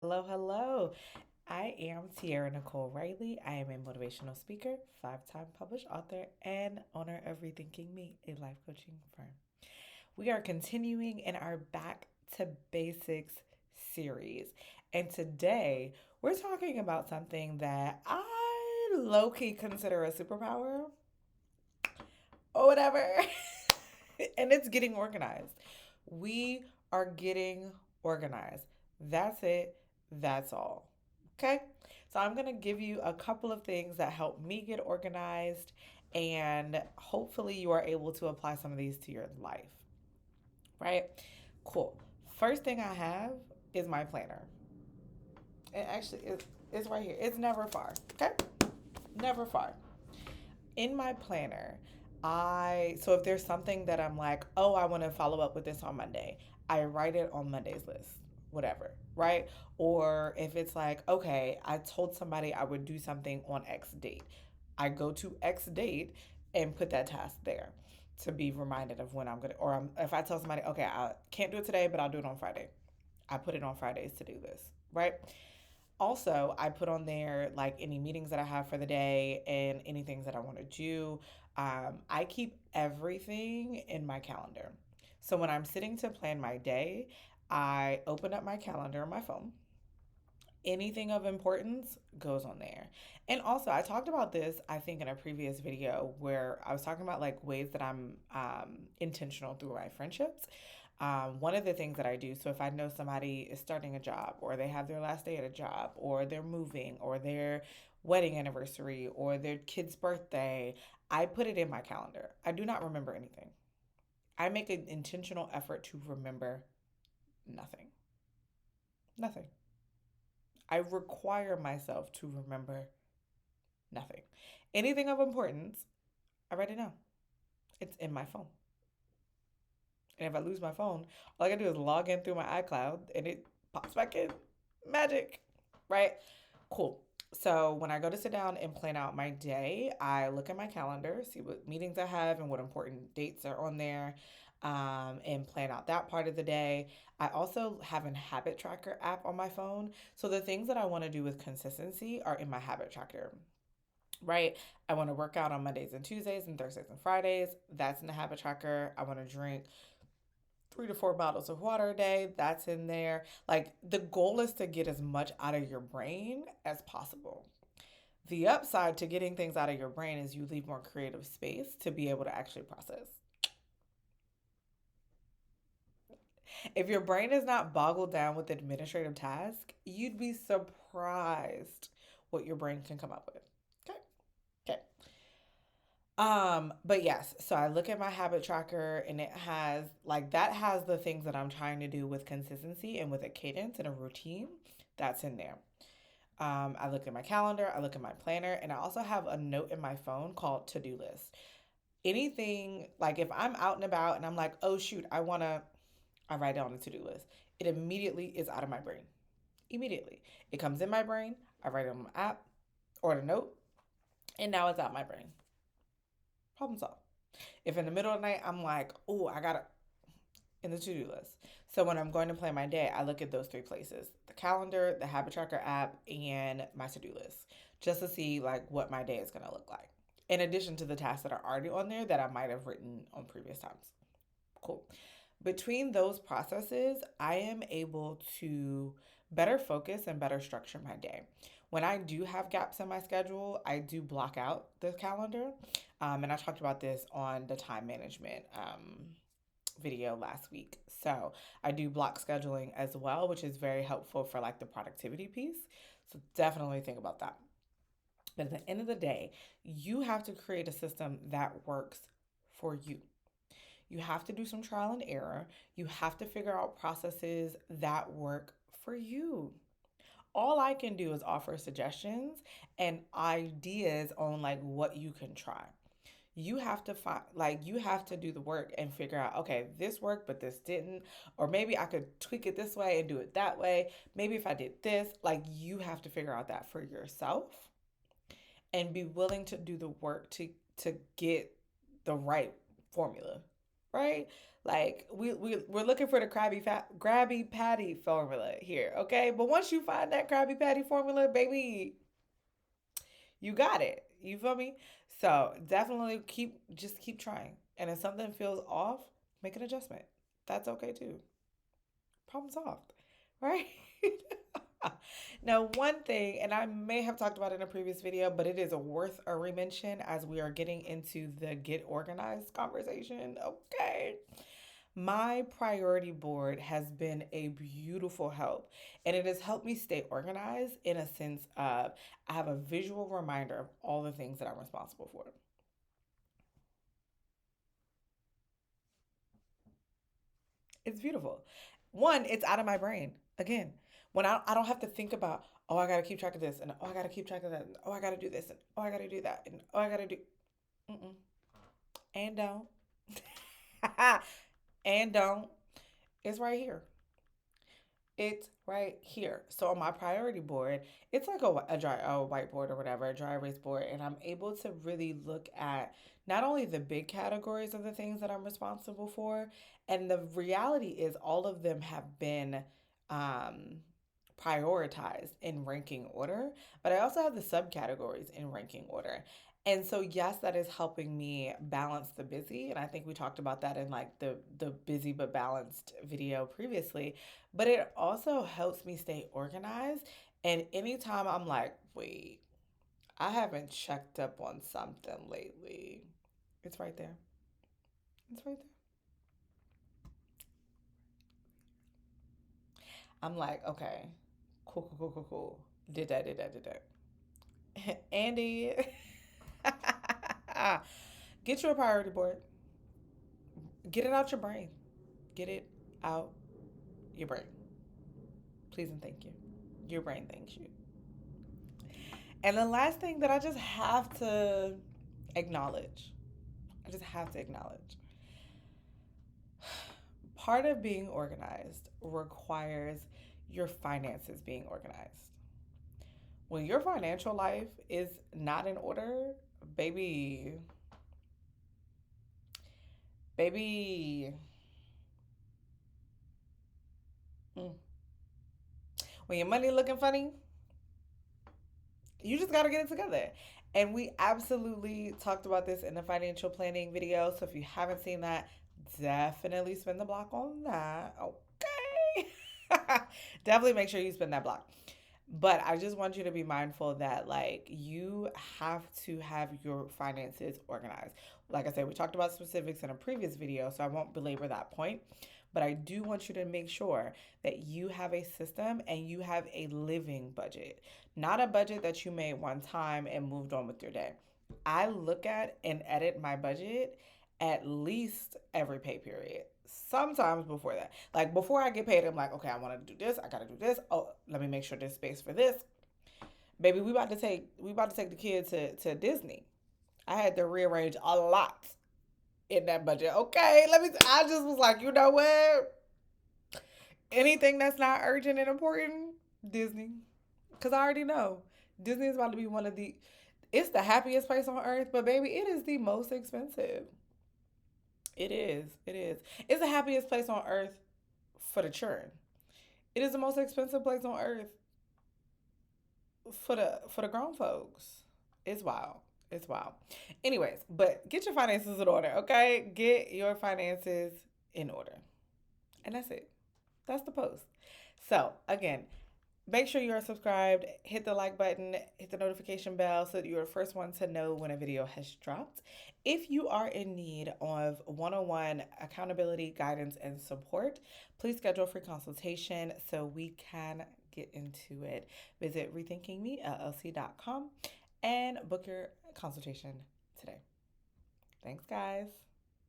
Hello, hello. I am Tiara Nicole Riley. I am a motivational speaker, five-time published author, and owner of Rethinking Me, a life coaching firm. We are continuing in our Back to Basics series. And today we're talking about something that I low key consider a superpower or whatever. And it's getting organized. We are getting organized. That's it. That's all. Okay? So I'm going to give you a couple of things that help me get organized, and hopefully you are able to apply some of these to your life. Right? Cool. First thing I have is my planner. It actually it's right here. It's never far. Okay? Never far. In my planner, so if there's something that I'm like, oh, I want to follow up with this on Monday, I write it on Monday's list, whatever, right? Or if it's like, okay, I told somebody I would do something on X date, I go to X date and put that task there to be reminded of when I'm gonna, if I tell somebody, okay, I can't do it today, but I'll do it on Friday, I put it on Fridays to do this, right? Also, I put on there like any meetings that I have for the day and any things that I want to do. I keep everything in my calendar. So when I'm sitting to plan my day, I open up my calendar on my phone. Anything of importance goes on there. And also, I talked about this, I think, in a previous video where I was talking about like ways that I'm intentional through my friendships. One of the things that I do, so if I know somebody is starting a job or they have their last day at a job or they're moving or their wedding anniversary or their kid's birthday, I put it in my calendar. I do not remember anything. I make an intentional effort to remember nothing. Nothing. I require myself to remember nothing. Anything of importance, I write it down. It's in my phone. And if I lose my phone, all I gotta do is log in through my iCloud and it pops back in. Magic, right? Cool. So when I go to sit down and plan out my day, I look at my calendar, see what meetings I have and what important dates are on there, and plan out that part of the day. I also have an habit tracker app on my phone. So the things that I want to do with consistency are in my habit tracker, right? I want to work out on Mondays and Tuesdays and Thursdays and Fridays. That's in the habit tracker. I want to drink 3 to 4 bottles of water a day. That's in there. Like the goal is to get as much out of your brain as possible. The upside to getting things out of your brain is you leave more creative space to be able to actually process. If your brain is not boggled down with administrative tasks, you'd be surprised what your brain can come up with. Okay. Okay. But yes, so I look at my habit tracker and it has like that has the things that I'm trying to do with consistency and with a cadence and a routine that's in there. I look at my calendar, I look at my planner, and I also have a note in my phone called to-do list. Anything like if I'm out and about and I'm like, oh shoot, I write down a to-do list. It immediately is out of my brain. Immediately. It comes in my brain, I write it on my app or the note, and now it's out my brain. Problem solved. If in the middle of the night I'm like, oh, I gotta in the to-do list. So when I'm going to plan my day, I look at those three places: the calendar, the habit tracker app, and my to-do list, just to see like what my day is gonna look like. In addition to the tasks that are already on there that I might have written on previous times. Cool. Between those processes, I am able to better focus and better structure my day. When I do have gaps in my schedule, I do block out the calendar. And I talked about this on the time management video last week. So I do block scheduling as well, which is very helpful for like the productivity piece. So definitely think about that. But at the end of the day, you have to create a system that works for you. You have to do some trial and error. You have to figure out processes that work for you. All I can do is offer suggestions and ideas on like what you can try. You have to find like you have to do the work and figure out, okay, this worked but this didn't, or maybe I could tweak it this way and do it that way. Maybe if I did this, like you have to figure out that for yourself and be willing to do the work to get the right formula. right? Like we're looking for the Krabby Patty formula here, okay? But once you find that Krabby Patty formula, baby, you got it. You feel me? So definitely keep trying. And if something feels off, make an adjustment. That's okay too. Problem solved, right? Now, one thing, and I may have talked about it in a previous video, but it is worth a remention as we are getting into the get organized conversation. Okay. My priority board has been a beautiful help, and it has helped me stay organized in a sense of I have a visual reminder of all the things that I'm responsible for. It's beautiful. One, it's out of my brain. Again, when I don't have to think about, oh, I got to keep track of this, and oh, I got to keep track of that, and oh, I got to do this, and oh, I got to do that, and oh, I got to do, mm-mm. And don't. And don't. It's right here. It's right here. So on my priority board, it's like a whiteboard or whatever, a dry erase board, and I'm able to really look at not only the big categories of the things that I'm responsible for, and the reality is all of them have been um, prioritized in ranking order, but I also have the subcategories in ranking order. And so yes, that is helping me balance the busy, and I think we talked about that in like the busy but balanced video previously, but it also helps me stay organized. And anytime I'm like, wait, I haven't checked up on something lately, it's right there. It's right there. I'm like, okay, cool, cool, cool, cool, cool. Did that, did that, did that. Andy, get you a priority board. Get it out your brain. Get it out your brain. Please and thank you. Your brain thanks you. And the last thing that I just have to acknowledge, I just have to acknowledge, part of being organized requires your finances being organized. When your financial life is not in order, baby, baby, mm, when your money looking funny, you just got to get it together. And we absolutely talked about this in the financial planning video. So if you haven't seen that, definitely spend the block on that. Okay. Definitely make sure you spend that block. But I just want you to be mindful that like you have to have your finances organized. Like I said, we talked about specifics in a previous video, so I won't belabor that point. But I do want you to make sure that you have a system and you have a living budget, not a budget that you made one time and moved on with your day. I look at and edit my budget at least every pay period. Sometimes before that. Like before I get paid, I'm like, okay, I want to do this. I got to do this. Oh, let me make sure there's space for this. Baby, we about to take the kids to Disney. I had to rearrange a lot in that budget. Okay, I just was like, you know what? Anything that's not urgent and important, Disney. Cause I already know Disney is about to be one of the. It's the happiest place on earth, but baby, it is the most expensive. It is. It is. It's the happiest place on earth for the children. It is the most expensive place on earth for the grown folks. It's wild. It's wild. Anyways, but get your finances in order, okay? Get your finances in order. And that's it. That's the post. So, again, make sure you are subscribed, hit the like button, hit the notification bell so that you're the first one to know when a video has dropped. If you are in need of one-on-one accountability, guidance, and support, please schedule a free consultation so we can get into it. Visit rethinkingmellc.com and book your consultation today. Thanks, guys.